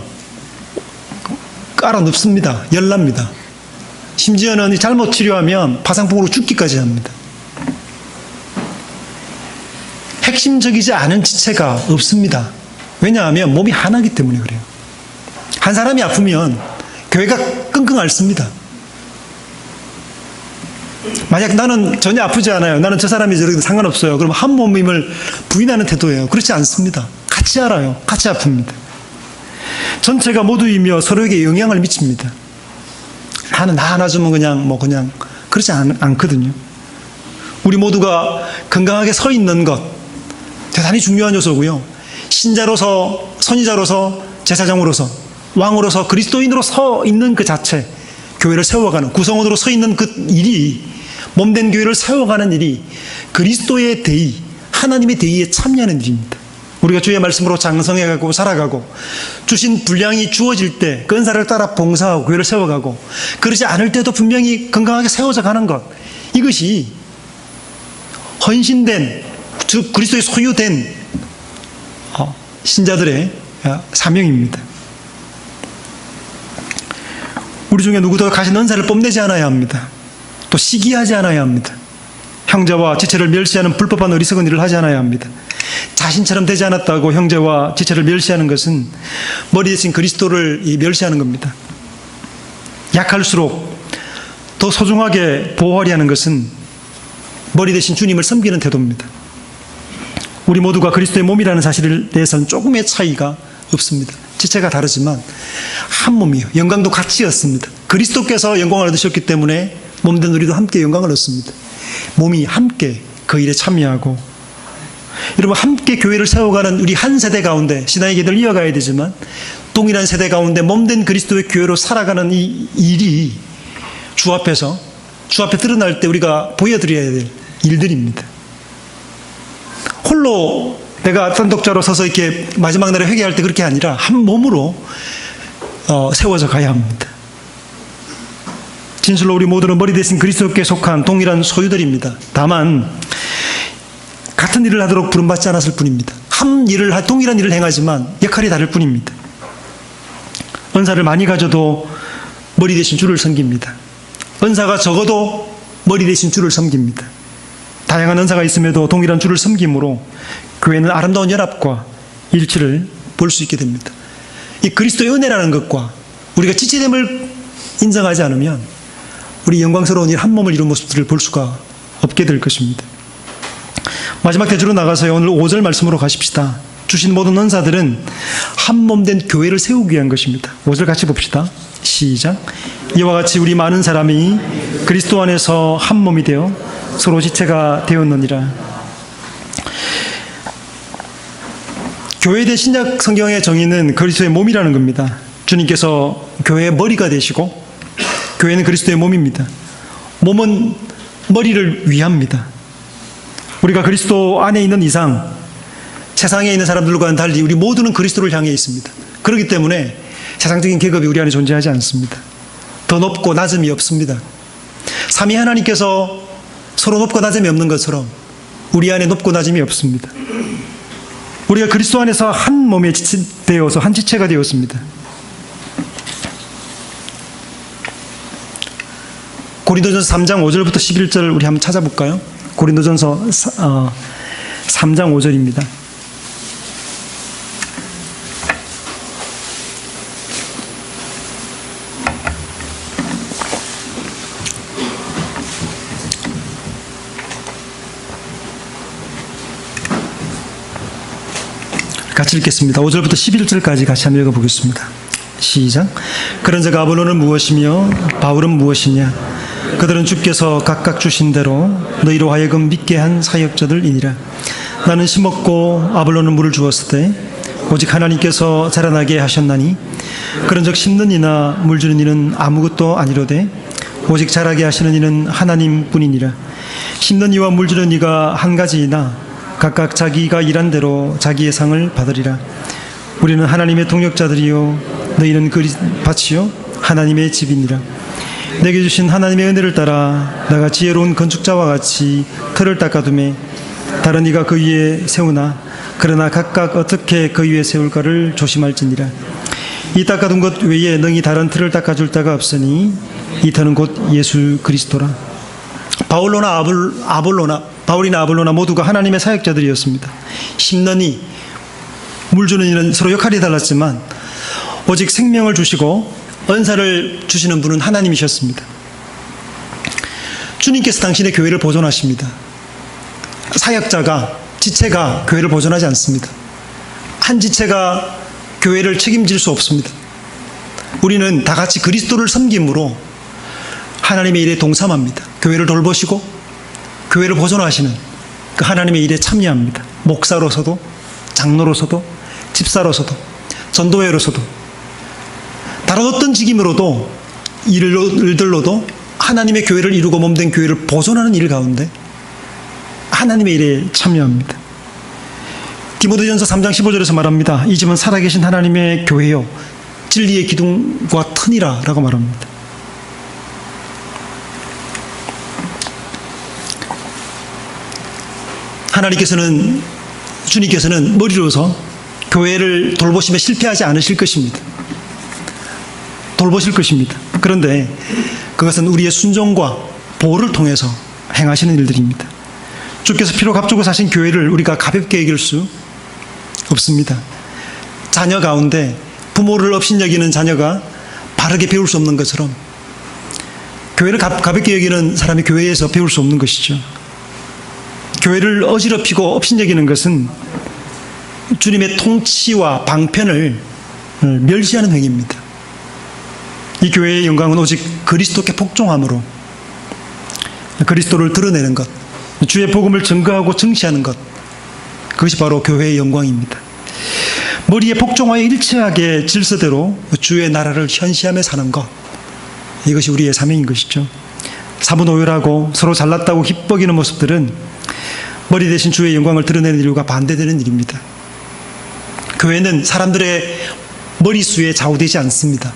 깔아 눕습니다. 열납니다. 심지어는 잘못 치료하면 파상풍으로 죽기까지 합니다. 핵심적이지 않은 지체가 없습니다. 왜냐하면 몸이 하나이기 때문에 그래요. 한 사람이 아프면 교회가 끙끙 앓습니다. 만약 나는 전혀 아프지 않아요. 나는 저 사람이 저렇게 상관없어요. 그럼 한 몸임을 부인하는 태도예요. 그렇지 않습니다. 같이 알아요. 같이 아픕니다. 전체가 모두이며 서로에게 영향을 미칩니다. 나는 나 하나 주면 그냥 그렇지 않거든요. 우리 모두가 건강하게 서 있는 것 대단히 중요한 요소고요. 신자로서, 선지자로서, 제사장으로서, 왕으로서, 그리스도인으로 서 있는 그 자체, 교회를 세워가는, 구성원으로 서 있는 그 일이, 몸된 교회를 세워가는 일이 그리스도의 대의, 하나님의 대의에 참여하는 일입니다. 우리가 주의 말씀으로 장성해가고 살아가고 주신 분량이 주어질 때 그 은사를 따라 봉사하고 교회를 세워가고, 그러지 않을 때도 분명히 건강하게 세워져 가는 것, 이것이 헌신된, 즉 그리스도의 소유된 신자들의 사명입니다. 우리 중에 누구도 가진 은사를 뽐내지 않아야 합니다. 또 시기하지 않아야 합니다. 형제와 지체를 멸시하는 불법한 어리석은 일을 하지 않아야 합니다. 자신처럼 되지 않았다고 형제와 지체를 멸시하는 것은 머리 대신 그리스도를 멸시하는 겁니다. 약할수록 더 소중하게 보호하려 하는 것은 머리 대신 주님을 섬기는 태도입니다. 우리 모두가 그리스도의 몸이라는 사실에 대해서는 조금의 차이가 없습니다. 지체가 다르지만 한 몸이요. 영광도 같이 얻습니다. 그리스도께서 영광을 얻으셨기 때문에 몸된 우리도 함께 영광을 얻습니다. 몸이 함께 그 일에 참여하고, 여러분 함께 교회를 세워가는 우리 한 세대 가운데 신앙의 길을 이어가야 되지만 동일한 세대 가운데 몸된 그리스도의 교회로 살아가는 이 일이 주 앞에 드러날 때 우리가 보여드려야 될 일들입니다. 홀로 내가 단독자로 서서 이렇게 마지막 날에 회개할 때 그렇게 아니라 한 몸으로 세워져 가야 합니다. 진실로 우리 모두는 머리 대신 그리스도께 속한 동일한 소유들입니다. 다만 같은 일을 하도록 부름받지 않았을 뿐입니다. 동일한 일을 행하지만 역할이 다를 뿐입니다. 은사를 많이 가져도 머리 대신 주를 섬깁니다. 은사가 적어도 머리 대신 주를 섬깁니다. 다양한 은사가 있음에도 동일한 주를 섬김으로 교회는 아름다운 연합과 일치를 볼 수 있게 됩니다. 이 그리스도의 은혜라는 것과 우리가 지체됨을 인정하지 않으면 우리 영광스러운 일 한 몸을 이룬 모습들을 볼 수가 없게 될 것입니다. 마지막 대주로 나가서요. 오늘 5절 말씀으로 가십시다. 주신 모든 은사들은 한 몸된 교회를 세우기 위한 것입니다. 5절 같이 봅시다. 시작. 이와 같이 우리 많은 사람이 그리스도 안에서 한 몸이 되어 서로 지체가 되었느니라. 교회에 대한 신약 성경의 정의는 그리스도의 몸이라는 겁니다. 주님께서 교회의 머리가 되시고 교회는 그리스도의 몸입니다. 몸은 머리를 위합니다. 우리가 그리스도 안에 있는 이상 세상에 있는 사람들과는 달리 우리 모두는 그리스도를 향해 있습니다. 그렇기 때문에 세상적인 계급이 우리 안에 존재하지 않습니다. 더 높고 낮음이 없습니다. 삼위 하나님께서 서로 높고 낮음이 없는 것처럼 우리 안에 높고 낮음이 없습니다. 우리가 그리스도 안에서 한 몸에 되어서 한 지체가 되었습니다. 고린도전서 3장 5절부터 11절 우리 한번 찾아볼까요? 고린도전서 3장 5절입니다. 같이 읽겠습니다. 5절부터 11절까지 같이 한번 읽어보겠습니다. 시작. 그런즉 아볼로는 무엇이며 바울은 무엇이냐? 그들은 주께서 각각 주신 대로 너희로 하여금 믿게 한 사역자들이니라. 나는 심었고 아볼로는 물을 주었을 때 오직 하나님께서 자라나게 하셨나니, 그런즉 심는 이나 물 주는 이는 아무것도 아니로되 오직 자라게 하시는 이는 하나님뿐이니라. 심는 이와 물주는 이가 한 가지이나 각각 자기가 일한 대로 자기의 상을 받으리라. 우리는 하나님의 동역자들이요 너희는 밭이요 하나님의 집이니라. 내게 주신 하나님의 은혜를 따라 내가 지혜로운 건축자와 같이 틀을 닦아두매 다른 이가 그 위에 세우나 그러나 각각 어떻게 그 위에 세울까를 조심할지니라. 이 닦아둔 것 외에 능히 다른 틀을 닦아줄 자가 없으니 이 터는 곧 예수 그리스도라. 바울이나 아볼로나 모두가 하나님의 사역자들이었습니다. 심는 이, 물 주는 이는 서로 역할이 달랐지만 오직 생명을 주시고 은사를 주시는 분은 하나님이셨습니다. 주님께서 당신의 교회를 보존하십니다. 사역자가, 지체가 교회를 보존하지 않습니다. 한 지체가 교회를 책임질 수 없습니다. 우리는 다 같이 그리스도를 섬김으로 하나님의 일에 동참합니다. 교회를 돌보시고 교회를 보존하시는 그 하나님의 일에 참여합니다. 목사로서도, 장로로서도, 집사로서도, 전도회로서도, 다른 어떤 직임으로도, 일들로도 하나님의 교회를 이루고 몸된 교회를 보존하는 일 가운데 하나님의 일에 참여합니다. 디모데전서 3장 15절에서 말합니다. 이 집은 살아계신 하나님의 교회요 진리의 기둥과 터니라 라고 말합니다. 주님께서는 머리로서 교회를 돌보심에 실패하지 않으실 것입니다. 돌보실 것입니다. 그런데 그것은 우리의 순종과 보호를 통해서 행하시는 일들입니다. 주께서 피로 값주고 사신 교회를 우리가 가볍게 여길 수 없습니다. 자녀 가운데 부모를 업신여기는 자녀가 바르게 배울 수 없는 것처럼 교회를 가볍게 여기는 사람이 교회에서 배울 수 없는 것이죠. 교회를 어지럽히고 업신여기는 것은 주님의 통치와 방편을 멸시하는 행위입니다. 이 교회의 영광은 오직 그리스도께 복종함으로 그리스도를 드러내는 것, 주의 복음을 증거하고 증시하는 것, 그것이 바로 교회의 영광입니다. 머리에 복종하여 일체하게 질서대로 주의 나라를 현시하며 사는 것, 이것이 우리의 사명인 것이죠. 사분오열하고 서로 잘났다고 기뻐기는 모습들은 머리 대신 주의 영광을 드러내는 일과 반대되는 일입니다. 교회는 사람들의 머리수에 좌우되지 않습니다.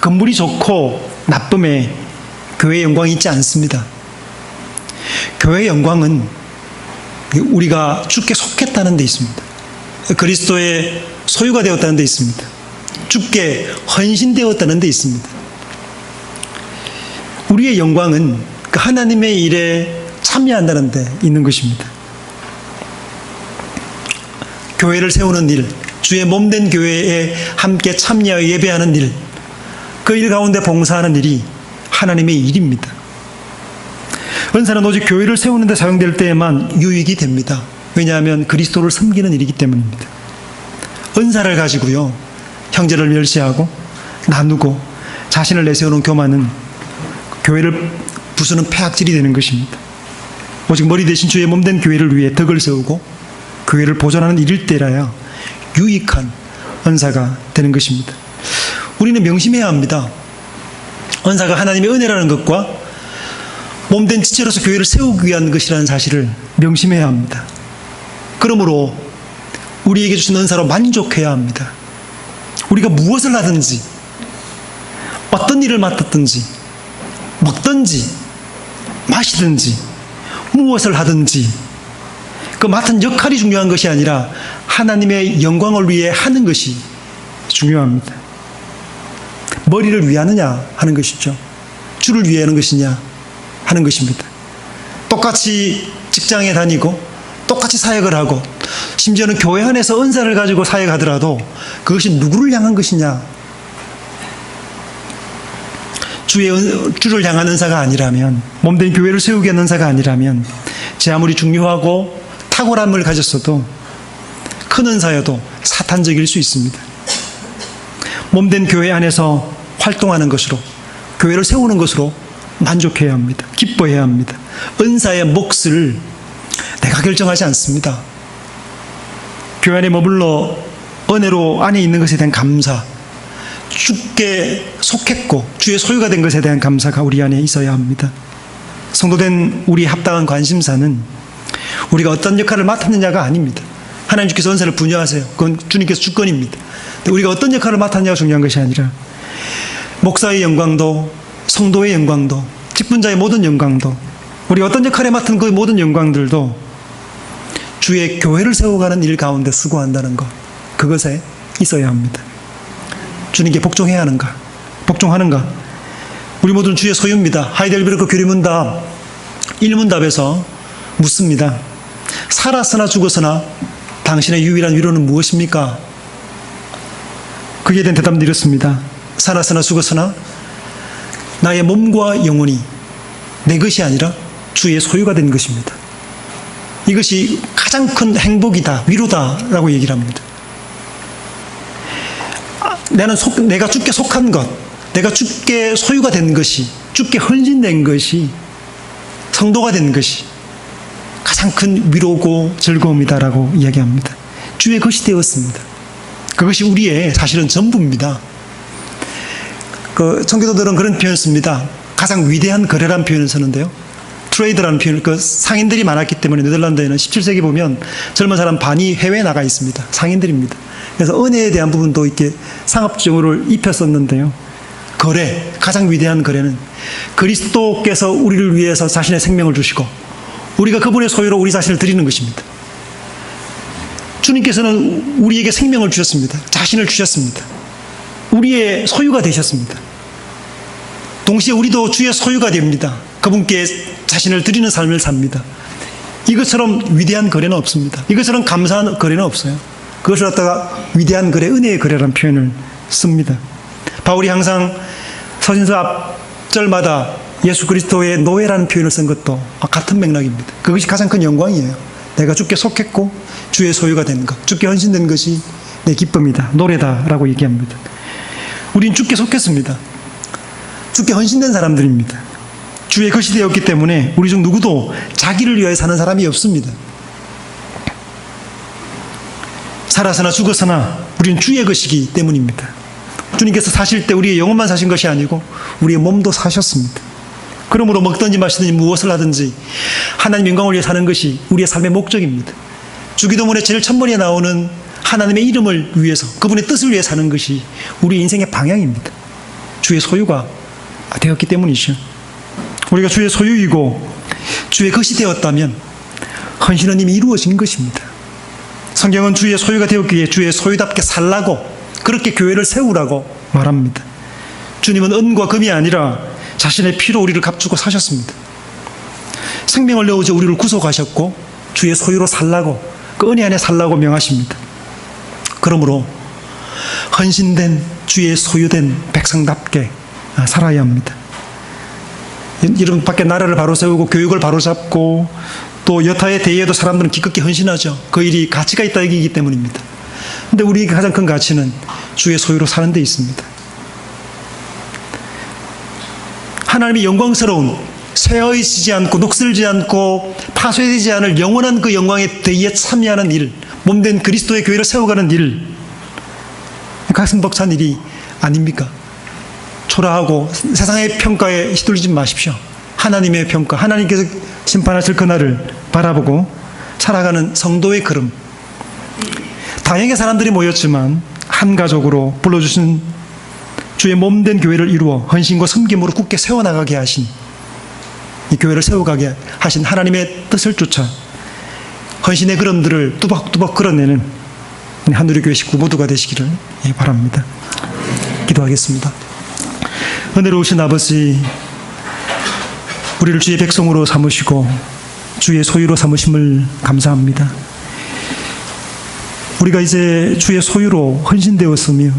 건물이 좋고 나쁨에 교회의 영광이 있지 않습니다. 교회의 영광은 우리가 주께 속했다는 데 있습니다. 그리스도의 소유가 되었다는 데 있습니다. 주께 헌신되었다는 데 있습니다. 우리의 영광은 그 하나님의 일에 참여한다는 데 있는 것입니다. 교회를 세우는 일, 주의 몸된 교회에 함께 참여하여 예배하는 일, 그 일 가운데 봉사하는 일이 하나님의 일입니다. 은사는 오직 교회를 세우는 데 사용될 때에만 유익이 됩니다. 왜냐하면 그리스도를 섬기는 일이기 때문입니다. 은사를 가지고요, 형제를 멸시하고 나누고 자신을 내세우는 교만은 교회를 부수는 폐악질이 되는 것입니다. 오직 머리 대신 주의 몸된 교회를 위해 덕을 세우고 교회를 보존하는 일일 때라야 유익한 은사가 되는 것입니다. 우리는 명심해야 합니다. 은사가 하나님의 은혜라는 것과 몸된 지체로서 교회를 세우기 위한 것이라는 사실을 명심해야 합니다. 그러므로 우리에게 주신 은사로 만족해야 합니다. 우리가 무엇을 하든지, 어떤 일을 맡았든지, 먹든지, 마시든지, 무엇을 하든지 그 맡은 역할이 중요한 것이 아니라 하나님의 영광을 위해 하는 것이 중요합니다. 머리를 위하느냐 하는 것이죠. 주를 위해 하는 것이냐 하는 것입니다. 똑같이 직장에 다니고 똑같이 사역을 하고 심지어는 교회 안에서 은사를 가지고 사역하더라도 그것이 누구를 향한 것이냐, 주를 향한 은사가 아니라면, 몸된 교회를 세우기 위한 은사가 아니라면 제 아무리 중요하고 탁월함을 가졌어도 큰 은사여도 사탄적일 수 있습니다. 몸된 교회 안에서 활동하는 것으로, 교회를 세우는 것으로 만족해야 합니다. 기뻐해야 합니다. 은사의 몫을 내가 결정하지 않습니다. 교회 안에 머물러 은혜로 안에 있는 것에 대한 감사, 주께 속했고 주의 소유가 된 것에 대한 감사가 우리 안에 있어야 합니다. 성도된 우리 합당한 관심사는 우리가 어떤 역할을 맡았느냐가 아닙니다. 하나님 주께서 은사를 분유하세요. 그건 주님께서 주권입니다. 우리가 어떤 역할을 맡았느냐가 중요한 것이 아니라 목사의 영광도 성도의 영광도 직분자의 모든 영광도 우리가 어떤 역할에 맡은 그 모든 영광들도 주의 교회를 세워가는 일 가운데 수고한다는 것, 그것에 있어야 합니다. 주님께 복종해야 하는가? 복종하는가? 우리 모두는 주의 소유입니다. 하이델베르크 교리문답 1문답에서 묻습니다. 살았으나 죽었으나 당신의 유일한 위로는 무엇입니까? 그에 대한 대답은 이렇습니다. 살았으나 죽었으나 나의 몸과 영혼이 내 것이 아니라 주의 소유가 된 것입니다. 이것이 가장 큰 행복이다, 위로다라고 얘기를 합니다. 내가 주께 속한 것, 내가 주께 소유가 된 것이, 주께 헌신된 것이, 성도가 된 것이 가장 큰 위로고 즐거움이다라고 이야기합니다. 주의 것이 되었습니다. 그것이 우리의 사실은 전부입니다. 청교도들은 그런 표현을 씁니다. 가장 위대한 거래라는 표현을 쓰는데요. 트레이드라는 표현을, 상인들이 많았기 때문에 네덜란드에는 17세기 보면 젊은 사람 반이 해외에 나가 있습니다. 상인들입니다. 그래서 은혜에 대한 부분도 이렇게 상업적으로를 입혔었는데요. 거래, 가장 위대한 거래는 그리스도께서 우리를 위해서 자신의 생명을 주시고 우리가 그분의 소유로 우리 자신을 드리는 것입니다. 주님께서는 우리에게 생명을 주셨습니다. 자신을 주셨습니다. 우리의 소유가 되셨습니다. 동시에 우리도 주의 소유가 됩니다. 그분께 자신을 드리는 삶을 삽니다. 이것처럼 위대한 거래는 없습니다. 이것처럼 감사한 거래는 없어요. 그것을 갖다가 위대한 거래, 은혜의 거래라는 표현을 씁니다. 바울이 항상 서신서 앞절마다 예수 그리스도의 노예라는 표현을 쓴 것도 같은 맥락입니다. 그것이 가장 큰 영광이에요. 내가 주께 속했고 주의 소유가 된 것, 주께 헌신된 것이 내 기쁨이다, 노래다라고 얘기합니다. 우린 주께 속했습니다. 주께 헌신된 사람들입니다. 주의 것이 되었기 때문에 우리 중 누구도 자기를 위하여 사는 사람이 없습니다. 살아서나 죽어서나 우리는 주의 것이기 때문입니다. 주님께서 사실 때 우리의 영혼만 사신 것이 아니고 우리의 몸도 사셨습니다. 그러므로 먹든지 마시든지 무엇을 하든지 하나님 영광을 위해 사는 것이 우리의 삶의 목적입니다. 주기도문의 제일 첫머리에 나오는 하나님의 이름을 위해서, 그분의 뜻을 위해 사는 것이 우리 인생의 방향입니다. 주의 소유가 되었기 때문이죠. 우리가 주의 소유이고 주의 것이 되었다면 헌신은 이미 이루어진 것입니다. 성경은 주의 소유가 되었기에 주의 소유답게 살라고, 그렇게 교회를 세우라고 말합니다. 주님은 은과 금이 아니라 자신의 피로 우리를 값주고 사셨습니다. 생명을 내어줘 우리를 구속하셨고 주의 소유로 살라고, 그 은혜 안에 살라고 명하십니다. 그러므로 헌신된 주의 소유된 백성답게 살아야 합니다. 이런 밖에 나라를 바로 세우고 교육을 바로 잡고 또 여타의 대의에도 사람들은 기꺼이 헌신하죠. 그 일이 가치가 있다 여기기 때문입니다. 그런데 우리에게 가장 큰 가치는 주의 소유로 사는 데 있습니다. 하나님의 영광스러운, 쇠어지지 않고 녹슬지 않고 파쇄되지 않을 영원한 그 영광의 대의에 참여하는 일, 몸된 그리스도의 교회를 세워가는 일, 가슴 벅찬 일이 아닙니까? 초라하고 세상의 평가에 휘둘리지 마십시오. 하나님의 평가, 하나님께서 심판하실 그날을 바라보고 살아가는 성도의 걸음. 다양한 사람들이 모였지만 한 가족으로 불러주신 주의 몸된 교회를 이루어 헌신과 섬김으로 굳게 세워나가게 하신, 이 교회를 세워가게 하신 하나님의 뜻을 쫓아 헌신의 걸음들을 뚜벅뚜벅 걸어내는 한우리교회 식구 모두가 되시기를 바랍니다. 기도하겠습니다. 은혜로우신 아버지, 우리를 주의 백성으로 삼으시고 주의 소유로 삼으심을 감사합니다. 우리가 이제 주의 소유로 헌신되었으며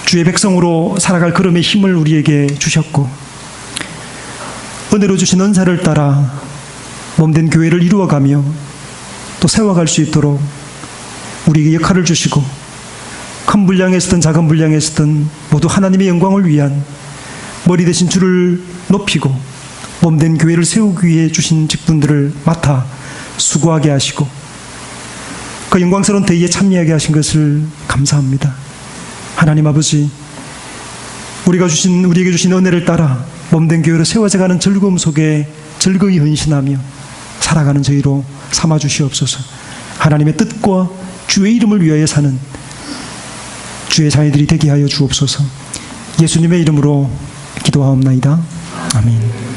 주의 백성으로 살아갈 걸음의 힘을 우리에게 주셨고, 은혜로 주신 은사를 따라 몸된 교회를 이루어가며 또 세워갈 수 있도록 우리에게 역할을 주시고, 큰 분량에서든 작은 분량에서든 모두 하나님의 영광을 위한 머리 대신 주를 높이고 몸된 교회를 세우기 위해 주신 직분들을 맡아 수고하게 하시고 그 영광스러운 대의에 참여하게 하신 것을 감사합니다. 하나님 아버지, 우리에게 주신 은혜를 따라 몸된 교회로 세워져가는 즐거움 속에 즐거이 헌신하며 살아가는 저희로 삼아 주시옵소서. 하나님의 뜻과 주의 이름을 위하여 사는 주의 자녀들이 되게 하여 주옵소서. 예수님의 이름으로 기도하옵나이다. 아멘.